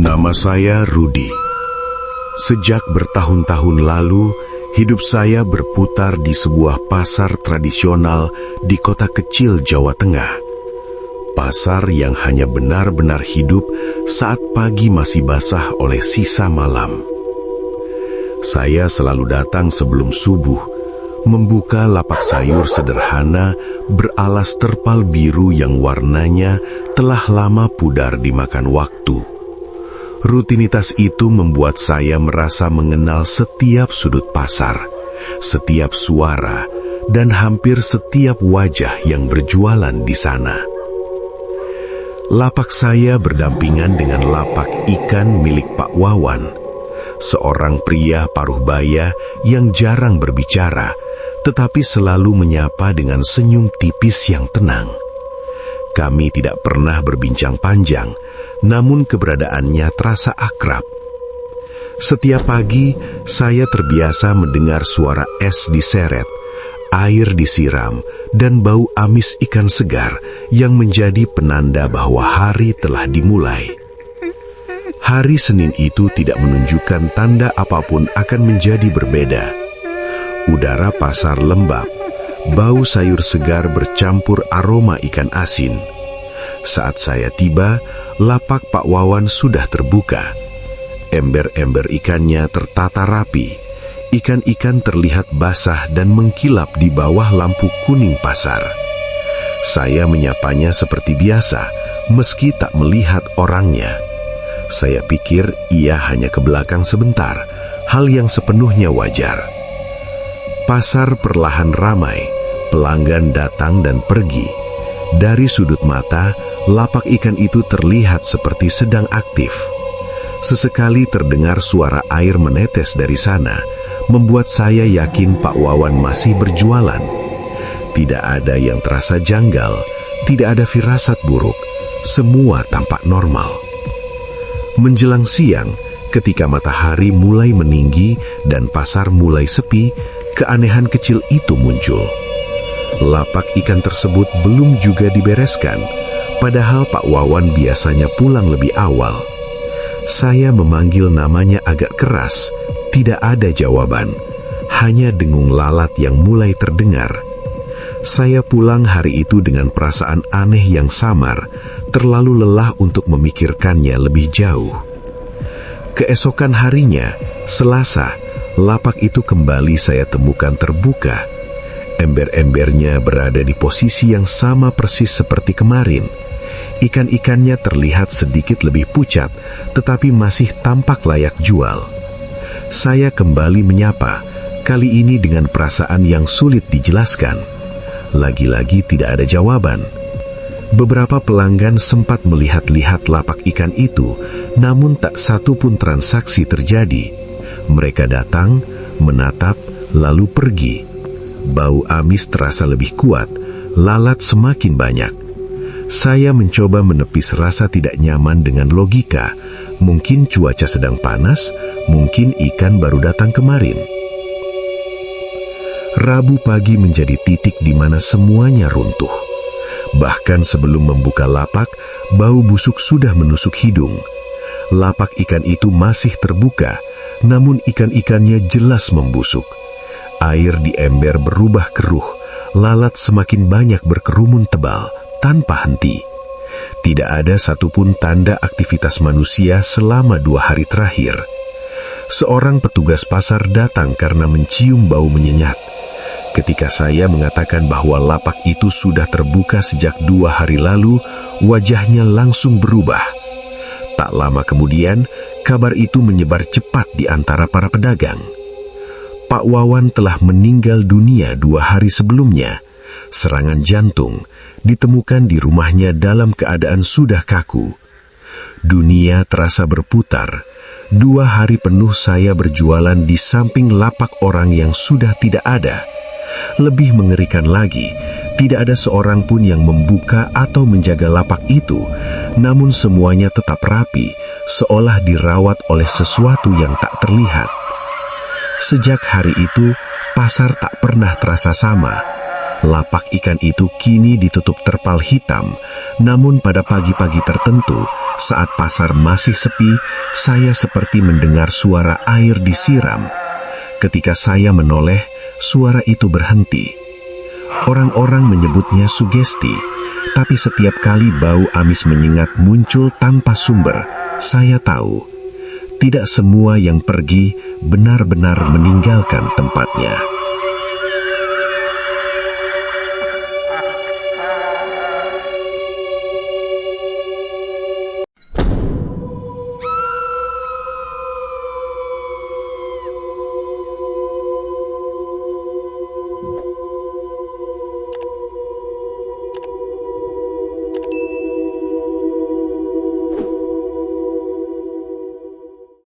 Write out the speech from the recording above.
Nama saya Rudi. Sejak bertahun-tahun lalu, hidup saya berputar di sebuah pasar tradisional di kota kecil Jawa Tengah. Pasar yang hanya benar-benar hidup saat pagi masih basah oleh sisa malam. Saya selalu datang sebelum subuh, membuka lapak sayur sederhana beralas terpal biru yang warnanya telah lama pudar dimakan waktu. Rutinitas itu membuat saya merasa mengenal setiap sudut pasar, setiap suara, dan hampir setiap wajah yang berjualan di sana. Lapak saya berdampingan dengan lapak ikan milik Pak Wawan, seorang pria paruh baya yang jarang berbicara, tetapi selalu menyapa dengan senyum tipis yang tenang. Kami tidak pernah berbincang panjang, namun keberadaannya terasa akrab. Setiap pagi, saya terbiasa mendengar suara es diseret, air disiram, dan bau amis ikan segar yang menjadi penanda bahwa hari telah dimulai. Hari Senin itu tidak menunjukkan tanda apapun akan menjadi berbeda. Udara pasar lembab, bau sayur segar bercampur aroma ikan asin. Saat saya tiba, lapak Pak Wawan sudah terbuka. Ember-ember ikannya tertata rapi. Ikan-ikan terlihat basah dan mengkilap di bawah lampu kuning pasar. Saya menyapanya seperti biasa, meski tak melihat orangnya. Saya pikir ia hanya ke belakang sebentar, hal yang sepenuhnya wajar. Pasar perlahan ramai, pelanggan datang dan pergi. Dari sudut mata, lapak ikan itu terlihat seperti sedang aktif. Sesekali terdengar suara air menetes dari sana, membuat saya yakin Pak Wawan masih berjualan. Tidak ada yang terasa janggal, tidak ada firasat buruk, semua tampak normal. Menjelang siang, ketika matahari mulai meninggi dan pasar mulai sepi, keanehan kecil itu muncul. Lapak ikan tersebut belum juga dibereskan, padahal Pak Wawan biasanya pulang lebih awal. Saya memanggil namanya agak keras, tidak ada jawaban, hanya dengung lalat yang mulai terdengar. Saya pulang hari itu dengan perasaan aneh yang samar, terlalu lelah untuk memikirkannya lebih jauh. Keesokan harinya, Selasa, lapak itu kembali saya temukan terbuka. Ember-embernya berada di posisi yang sama persis seperti kemarin. Ikan-ikannya terlihat sedikit lebih pucat, tetapi masih tampak layak jual. Saya kembali menyapa, kali ini dengan perasaan yang sulit dijelaskan. Lagi-lagi tidak ada jawaban. Beberapa pelanggan sempat melihat-lihat lapak ikan itu, namun tak satu pun transaksi terjadi. Mereka datang, menatap, lalu pergi. Bau amis terasa lebih kuat, lalat semakin banyak. Saya mencoba menepis rasa tidak nyaman dengan logika. Mungkin cuaca sedang panas, mungkin ikan baru datang kemarin. Rabu pagi menjadi titik di mana semuanya runtuh. Bahkan sebelum membuka lapak, bau busuk sudah menusuk hidung. Lapak ikan itu masih terbuka, namun ikan-ikannya jelas membusuk. Air di ember berubah keruh, lalat semakin banyak berkerumun tebal, tanpa henti. Tidak ada satupun tanda aktivitas manusia selama 2 hari terakhir. Seorang petugas pasar datang karena mencium bau menyengat. Ketika saya mengatakan bahwa lapak itu sudah terbuka sejak 2 hari lalu, wajahnya langsung berubah. Tak lama kemudian, kabar itu menyebar cepat di antara para pedagang. Pak Wawan telah meninggal dunia 2 hari sebelumnya. Serangan jantung ditemukan di rumahnya dalam keadaan sudah kaku. Dunia terasa berputar. 2 hari penuh saya berjualan di samping lapak orang yang sudah tidak ada. Lebih mengerikan lagi, tidak ada seorang pun yang membuka atau menjaga lapak itu, namun semuanya tetap rapi, seolah dirawat oleh sesuatu yang tak terlihat. Sejak hari itu, pasar tak pernah terasa sama. Lapak ikan itu kini ditutup terpal hitam, namun pada pagi-pagi tertentu, saat pasar masih sepi, saya seperti mendengar suara air disiram. Ketika saya menoleh, suara itu berhenti. Orang-orang menyebutnya sugesti, tapi setiap kali bau amis menyengat muncul tanpa sumber, saya tahu, tidak semua yang pergi benar-benar meninggalkan tempatnya.